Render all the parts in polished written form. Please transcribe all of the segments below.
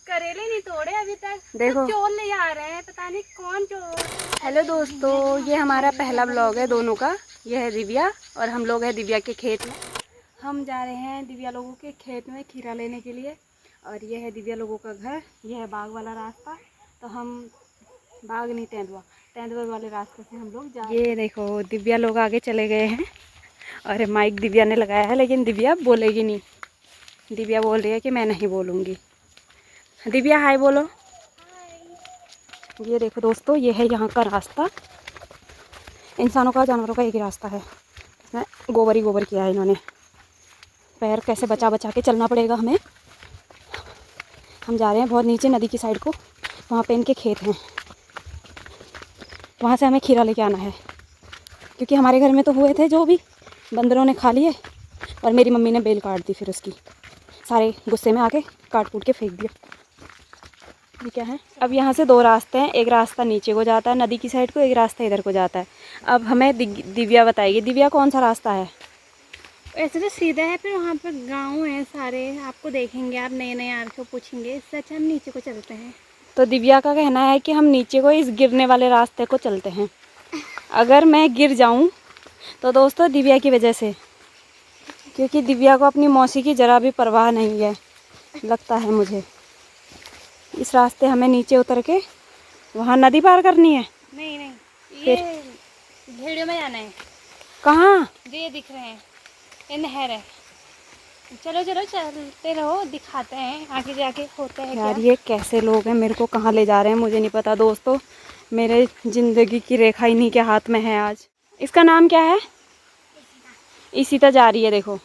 करेले नहीं तोड़े अभी तक। देखो तो चोर ले आ रहे हैं, पता नहीं कौन चोर। हेलो दोस्तों, ये हमारा पहला ब्लॉग है दोनों का। ये है दिव्या और हम लोग हैं दिव्या के खेत में। हम जा रहे हैं दिव्या लोगों के खेत में खीरा लेने के लिए। और ये है दिव्या लोगों का घर, ये है बाग वाला रास्ता। तो हम बाग नहीं तेंदुआ वाले रास्ते से हम लोग जा रहे हैं। ये देखो दिव्या लोग आगे चले गए हैं और माइक दिव्या ने लगाया है, लेकिन दिव्या बोलेगी नहीं। दिव्या बोल रही है कि मैं नहीं बोलूँगी। दिव्या हाय बोलो। ये देखो दोस्तों, ये है यहाँ का रास्ता। इंसानों का जानवरों का एक ही रास्ता है। इसमें गोबर ही गोबर किया है इन्होंने। पैर कैसे बचा बचा के चलना पड़ेगा हमें। हम जा रहे हैं बहुत नीचे नदी की साइड को, वहाँ पे इनके खेत हैं। वहाँ से हमें खीरा लेके आना है, क्योंकि हमारे घर में तो हुए थे जो भी बंदरों ने खा लिए और मेरी मम्मी ने बेल काट दी। फिर उसकी सारे गुस्से में आके काट कूट के फेंक दिया। ये क्या है? अब यहाँ से दो रास्ते हैं, एक रास्ता नीचे को जाता है नदी की साइड को, एक रास्ता इधर को जाता है। अब हमें दिव्या बताएगी। दिव्या कौन सा रास्ता है? ऐसे तो सीधा है, फिर वहाँ पे गांव है सारे, आपको देखेंगे आप नए नए यार को पूछेंगे। इससे अच्छा हम नीचे को चलते हैं। तो दिव्या का कहना है कि हम नीचे को इस गिरने वाले रास्ते को चलते हैं। अगर मैं गिर जाऊँ तो दोस्तों दिव्या की वजह से, क्योंकि दिव्या को अपनी मौसी की ज़रा भी परवाह नहीं है लगता है मुझे। इस रास्ते हमें नीचे उतर के वहाँ नदी पार करनी है। नहीं नहीं, ये भेड़ियों में जाना है। कहाँ? जो ये दिख रहे हैं, ये नहर है। चलो चलो चलते रहो, दिखाते हैं आगे जाके होता है यार क्या। ये कैसे लोग हैं, मेरे को कहाँ ले जा रहे हैं मुझे नहीं पता दोस्तों। मेरे ज़िंदगी की रेखा इन्हीं के हाथ में है आज। इसका नाम क्या है? इसीता जा रही है देखो।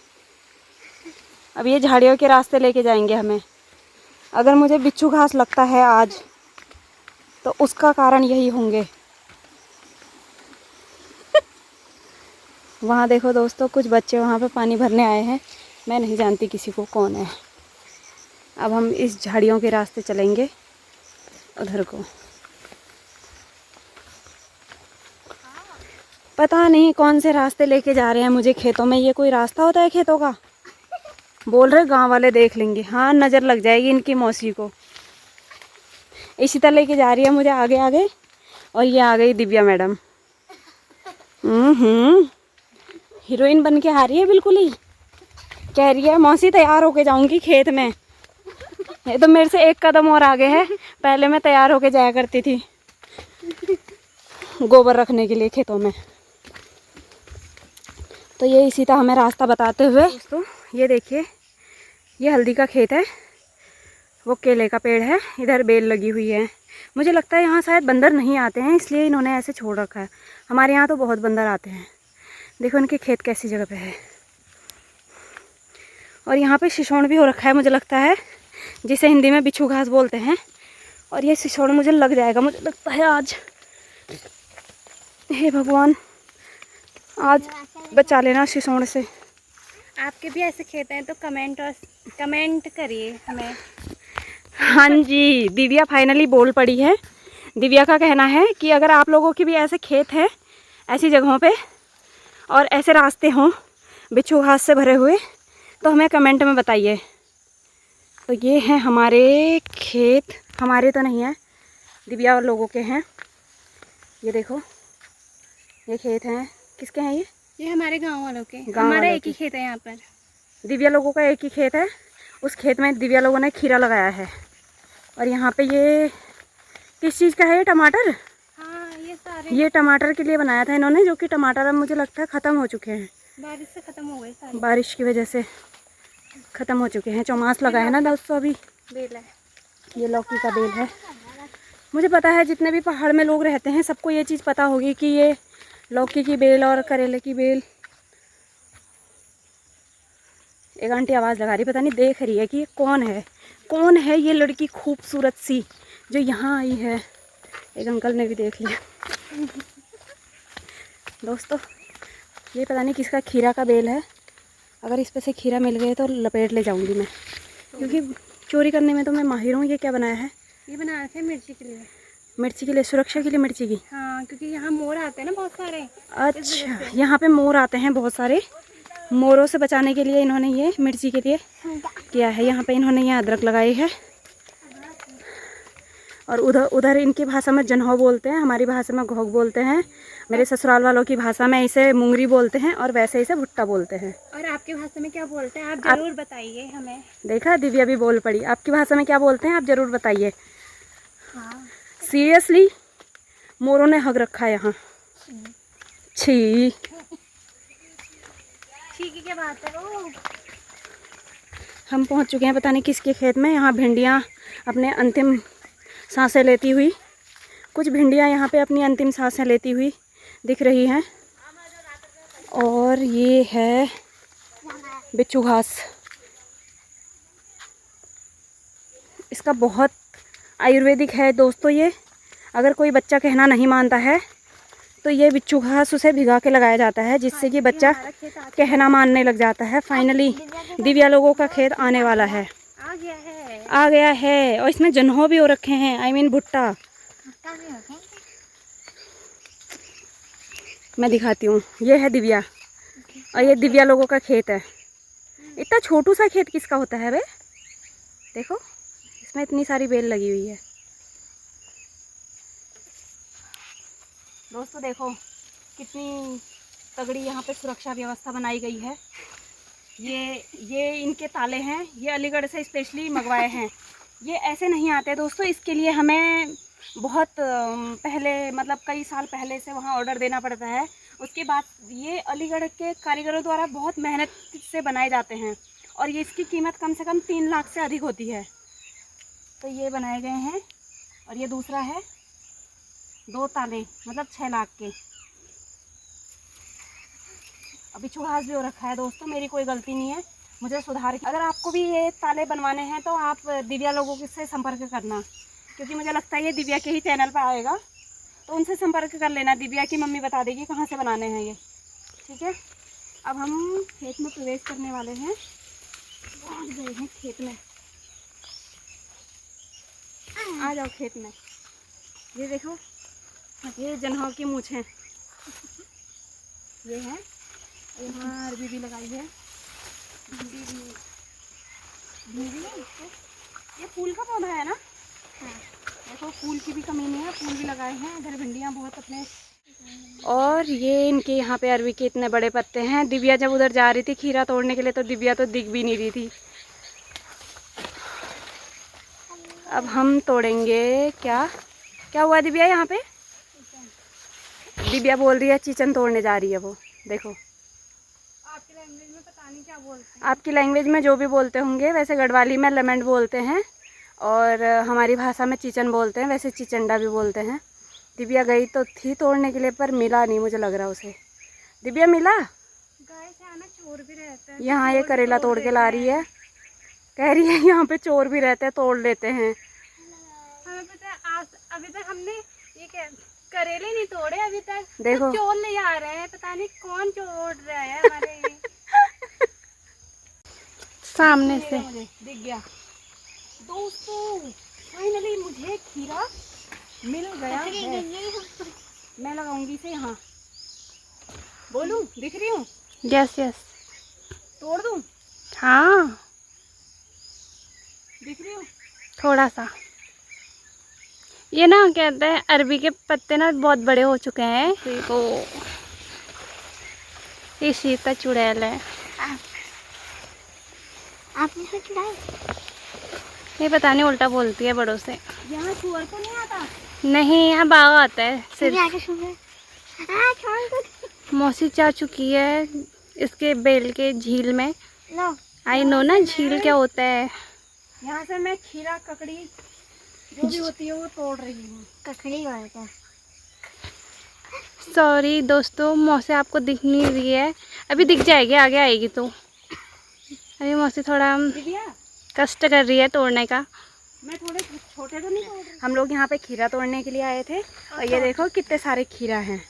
अब ये झाड़ियों के रास्ते लेके जाएंगे हमें। अगर मुझे बिच्छू घास लगता है आज तो उसका कारण यही होंगे। वहाँ देखो दोस्तों, कुछ बच्चे वहाँ पे पानी भरने आए हैं। मैं नहीं जानती किसी को कौन है। अब हम इस झाड़ियों के रास्ते चलेंगे उधर को। पता नहीं कौन से रास्ते लेके जा रहे हैं मुझे खेतों में। ये कोई रास्ता होता है खेतों का? बोल रहे गांव वाले देख लेंगे। हाँ, नज़र लग जाएगी इनकी मौसी को। इसी तरह लेके जा रही है मुझे आगे आगे। और ये आ गई दिव्या मैडम। हीरोइन बन के आ रही है बिल्कुल ही। कह रही है मौसी तैयार होके जाऊंगी खेत में। ये तो मेरे से एक कदम और आगे है। पहले मैं तैयार होके जाया करती थी गोबर रखने के लिए खेतों में। तो ये इसी तरह हमें रास्ता बताते हुए दोस्तों, ये देखिए ये हल्दी का खेत है, वो केले का पेड़ है, इधर बेल लगी हुई है। मुझे लगता है यहाँ शायद बंदर नहीं आते हैं, इसलिए इन्होंने ऐसे छोड़ रखा है। हमारे यहाँ तो बहुत बंदर आते हैं। देखो इनके खेत कैसी जगह पे है। और यहाँ पे सिसोड़ भी हो रखा है, मुझे लगता है, जिसे हिंदी में बिच्छू घास बोलते हैं। और ये सिसोड़ मुझे लग जाएगा, मुझे लगता है आज। हे भगवान, आज बचा लेना सिसोड़ से। आपके भी ऐसे खेत हैं तो कमेंट करिए हमें। हाँ जी, दिव्या फाइनली बोल पड़ी है। दिव्या का कहना है कि अगर आप लोगों के भी ऐसे खेत हैं ऐसी जगहों पे और ऐसे रास्ते हों बिच्छू घास से भरे हुए, तो हमें कमेंट में बताइए। तो ये हैं हमारे खेत। हमारे तो नहीं है, दिव्या लोगों के हैं। ये देखो ये खेत हैं। किसके हैं ये हमारे गांव वालों के। गाँव हमारा वालों एक ही खेत है यहाँ पर। दिव्या लोगों का एक ही खेत है। उस खेत में दिव्या लोगों ने खीरा लगाया है। और यहाँ पे ये किस चीज़ का है? ये टमाटर। हाँ, ये टमाटर के लिए बनाया था इन्होंने, जो कि टमाटर अब मुझे लगता है ख़त्म हो चुके हैं। बारिश से ख़त्म हो गए सारे। बारिश की वजह से ख़त्म हो चुके हैं। चौमास लगा है ना दोस्तों अभी। बेल है, ये लौकी का बेल है। मुझे पता है जितने भी पहाड़ में लोग रहते हैं सबको ये चीज़ पता होगी कि ये लौकी की बेल और करेले की बेल। एक आंटी आवाज़ लगा रही, पता नहीं देख रही है कि ये कौन है ये लड़की खूबसूरत सी जो यहाँ आई है। एक अंकल ने भी देख लिया। दोस्तों ये पता नहीं किसका खीरा का बेल है। अगर इस पे से खीरा मिल गए तो लपेट ले जाऊंगी मैं, क्योंकि चोरी करने में तो मैं माहिर हूँ। ये क्या बनाया है? ये बना रखे मिर्ची के लिए। मिर्ची के लिए, सुरक्षा के लिए मिर्ची की? हाँ, क्योंकि यहाँ मोर आते हैं ना बहुत सारे। अच्छा, यहाँ पे मोर आते हैं बहुत सारे। मोरों से बचाने के लिए इन्होंने ये मिर्ची के लिए किया है। यहाँ पे इन्होंने ये अदरक लगाई है और उधर उधर इनकी भाषा में जनहो बोलते हैं, हमारी भाषा में घोग बोलते हैं। मेरे ससुराल वालों की भाषा में इसे मुंगरी बोलते हैं और वैसे इसे भुट्टा बोलते हैं। और आपकी भाषा में क्या बोलते हैं, आप जरूर बताइए हमें। देखा, दिव्या भी बोल पड़ी। आपकी भाषा में क्या बोलते हैं आप ज़रूर बताइए। हाँ। सीरियसली मोरों ने हक रखा है यहाँ। छी की क्या बात है वो। हम पहुँच चुके हैं पता नहीं किसके खेत में। यहाँ भिंडियाँ अपने अंतिम सांसें लेती हुई, कुछ भिंडियाँ यहाँ पे अपनी अंतिम सांसें लेती हुई दिख रही हैं। और ये है बिच्छू घास। इसका बहुत आयुर्वेदिक है दोस्तों ये। अगर कोई बच्चा कहना नहीं मानता है तो ये बिच्छू घास उसे भिगा के लगाया जाता है, जिससे कि बच्चा कहना मानने लग जाता है। फाइनली दिव्या लोगों का खेत आने वाला है, आ गया है। और इसमें जनहो भी हो रखे हैं, आई मीन भुट्टा। मैं दिखाती हूँ, ये है दिव्या और ये दिव्या लोगों का खेत है। इतना छोटू सा खेत किसका होता है बे? देखो इसमें इतनी सारी बेल लगी हुई है। दोस्तों देखो कितनी तगड़ी यहाँ पे सुरक्षा व्यवस्था बनाई गई है। ये इनके ताले हैं, ये अलीगढ़ से स्पेशली मंगवाए हैं। ये ऐसे नहीं आते दोस्तों, इसके लिए हमें बहुत पहले, मतलब कई साल पहले से वहाँ ऑर्डर देना पड़ता है। उसके बाद ये अलीगढ़ के कारीगरों द्वारा बहुत मेहनत से बनाए जाते हैं और ये इसकी कीमत कम से कम 3 लाख से अधिक होती है। तो ये बनाए गए हैं। और ये दूसरा है 2 ताले, मतलब 6 लाख के। अभी चूहास भी हो रखा है दोस्तों, मेरी कोई गलती नहीं है, मुझे सुधार। अगर आपको भी ये ताले बनवाने हैं तो आप दिव्या लोगों से संपर्क करना, क्योंकि मुझे लगता है ये दिव्या के ही चैनल पर आएगा, तो उनसे संपर्क कर लेना। दिव्या की मम्मी बता देगी कहाँ से बनाने हैं ये, ठीक है। अब हम खेत में प्रवेश करने वाले हैं। पहुँच गए हैं खेत में, आ जाओ खेत में। ये देखो, ये जनहो की मूछ है, ये है। यहाँ अरबी भी लगाई है, भिंडी भी है। ये फूल का पौधा है ना? देखो फूल की भी कमी नहीं है, फूल भी लगाए हैं। इधर भिंडियाँ बहुत अपने। और ये इनके यहाँ पे अरबी के इतने बड़े पत्ते हैं। दिव्या जब उधर जा रही थी खीरा तोड़ने के लिए तो दिव्या तो दिख भी नहीं रही थी। अब हम तोड़ेंगे। क्या क्या हुआ दिव्या? यहाँ पे दिव्या बोल रही है चिचन तोड़ने जा रही है वो। देखो आपकी लैंग्वेज में पता नहीं क्या बोलते हैं। आपकी लैंग्वेज में जो भी बोलते होंगे, वैसे गढ़वाली में लेमेंट बोलते हैं और हमारी भाषा में चिचन बोलते हैं, वैसे चिचंडा भी बोलते हैं। दिव्या गई तो थी तोड़ने के लिए पर मिला नहीं, मुझे लग रहा उसे। दिव्या मिला? गाय से आना चोर भी रहता है। यहाँ ये करेला तोड़ के ला रही है, कह रही है यहाँ पे चोर भी रहते हैं, तोड़ लेते हैं। हमें पता है, आज अभी तक हमने ये करेले नहीं तोड़े अभी तक। देखो तो चोर ले आ रहे हैं, पता नहीं कौन चोर रहा है हमारे सामने से। दिख गया दोस्तों, फाइनली मुझे खीरा मिल गया है। मैं लगाऊंगी इसे यहाँ। बोलूं? दिख रही हूँ? Yes yes. तोड़ दूं? हाँ दिख रही हूँ? थोड़ा सा। ये ना कहते हैं अरबी के पत्ते ना बहुत बड़े हो चुके हैं, तो ये सीता चुड़ैल है। आपने से चुड़ैल? ये पता नहीं उल्टा बोलती है बड़ों से। यहाँ सुअर तो नहीं आता? नहीं, यहाँ बाघ आता है सिर्फ। मौसी जा चुकी है इसके बेल के झील में। आई नो ना झील क्या होता है। यहाँ से मैं खीरा ककड़ी जो भी होती है वो तोड़ रही हूँ। ककड़ी वाला क्या? सॉरी दोस्तों, मौसी आपको दिख नहीं रही है, अभी दिख जाएगी, आगे आएगी तो। अभी मौसी थोड़ा कष्ट कर रही है तोड़ने का। मैं थोड़े छोटे तो नहीं तोड़ रही। हम लोग यहाँ पे खीरा तोड़ने के लिए आए थे और ये देखो कितने सारे खीरा हैं।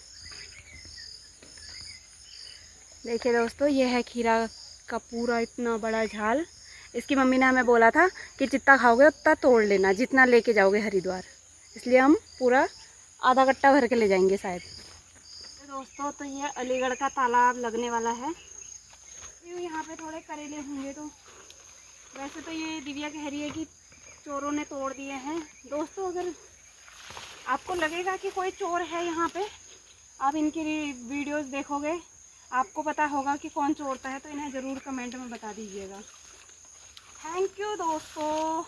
देखिए दोस्तों, ये है खीरा का पूरा इतना बड़ा झाल। इसकी मम्मी ने हमें बोला था कि जितना खाओगे उतना तोड़ लेना, जितना लेके जाओगे हरिद्वार, इसलिए हम पूरा आधा कट्टा भर के ले जाएंगे शायद। तो दोस्तों, तो ये अलीगढ़ का तालाब लगने वाला है। यहाँ पे थोड़े करेले होंगे, तो वैसे तो ये दिव्या कह रही है कि चोरों ने तोड़ दिए हैं। दोस्तों अगर आपको लगेगा कि कोई चोर है यहाँ पे, आप इनकी वीडियोस देखोगे, आपको पता होगा कि कौन चोरता है, तो इन्हें ज़रूर कमेंट में बता दीजिएगा। थैंक यू दोस्तों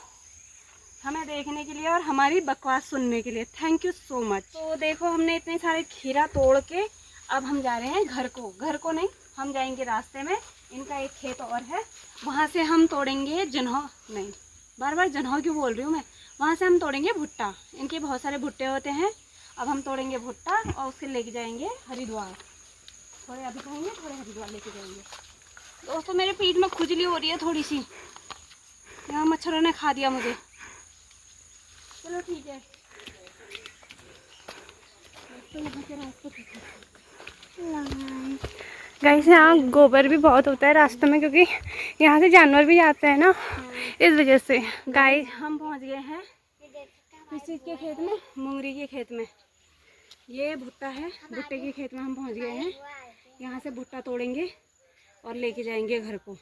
हमें देखने के लिए और हमारी बकवास सुनने के लिए। Thank you so much. तो देखो हमने इतने सारे खीरा तोड़ के अब हम जा रहे हैं घर को नहीं, हम जाएंगे रास्ते में। इनका एक खेत और है, वहाँ से हम तोड़ेंगे बार बार जन्हो क्यों बोल रही हूँ मैं। वहाँ से हम तोड़ेंगे भुट्टा। इनके बहुत सारे भुट्टे होते हैं। अब हम तोड़ेंगे भुट्टा और उसके लेके जाएंगे हरिद्वार। थोड़े अभी खाएंगे, थोड़े हरिद्वार लेके जाएंगे। दोस्तों मेरे पीठ में खुजली हो रही है थोड़ी सी, यहाँ मच्छरों ने खा दिया मुझे। चलो ठीक है। गाइस यहाँ गोबर भी बहुत होता है रास्ते में, क्योंकि यहाँ से जानवर भी जाते हैं ना, इस वजह से। गाइस हम पहुँच गए हैं किस चीज़ के खेत में, मूंगरी के खेत में। ये भुट्टा है, भुट्टे के खेत में हम पहुँच गए हैं। यहाँ से भुट्टा तोड़ेंगे और लेके जाएंगे घर को।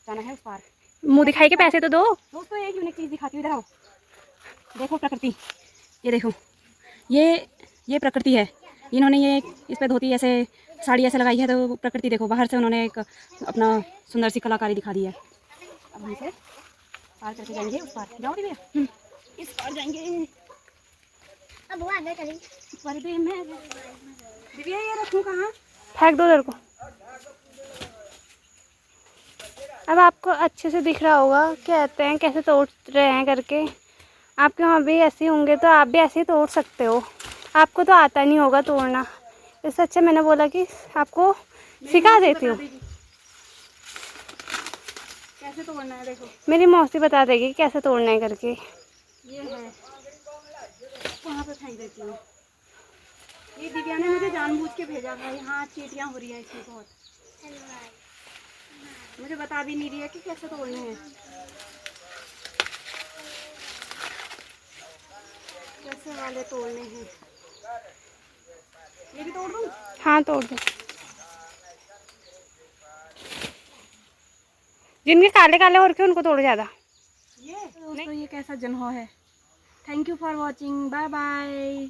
जाना है उस पार। मुँह दिखाई के पैसे तो दो। दोस्तों एक यूनिक चीज़ दिखाती हूँ, इधर आओ। देखो प्रकृति, ये देखो, ये प्रकृति है। इन्होंने ये इस पे धोती ऐसे साड़ी ऐसे लगाई है, तो प्रकृति देखो, बाहर से उन्होंने एक अपना सुंदर सी कलाकारी दिखा दी है। अब हम इसे पार करके जाएंगे उस पार। जाओ भैया, इस पार जाएंगे। अब वो अंदर चलेंगे। दिव्या ये रखूँ कहाँ? फेंक दो उधर को। अब आपको अच्छे से दिख रहा होगा कहते हैं कैसे तोड़ रहे हैं करके। आपके वहाँ भी ऐसे होंगे तो आप भी ऐसे ही तोड़ सकते हो। आपको तो आता नहीं होगा तोड़ना, इससे अच्छा मैंने बोला कि आपको सिखा देती हूँ। कैसे तोड़ना है देखो, मेरी मौसी बता देगी कैसे तोड़ना है करके। ये है, वहाँ पे फेंक देती हूँ। ये दिव्या ने मुझे जानबूझ के भेजा है। यहाँ चींटियाँ हो रही हैं इसमें बहुत, मुझे बता भी नहीं रही है कि कैसे तोड़ने हैं, कैसे वाले तोड़ने हैं। ये भी तोड़ दूँ? हाँ तोड़ दो। जिनके काले काले हो रखे उनको तोड़ो ज़्यादा। ये दोस्तों ये कैसा जन्हो है। Thank you for watching, bye bye.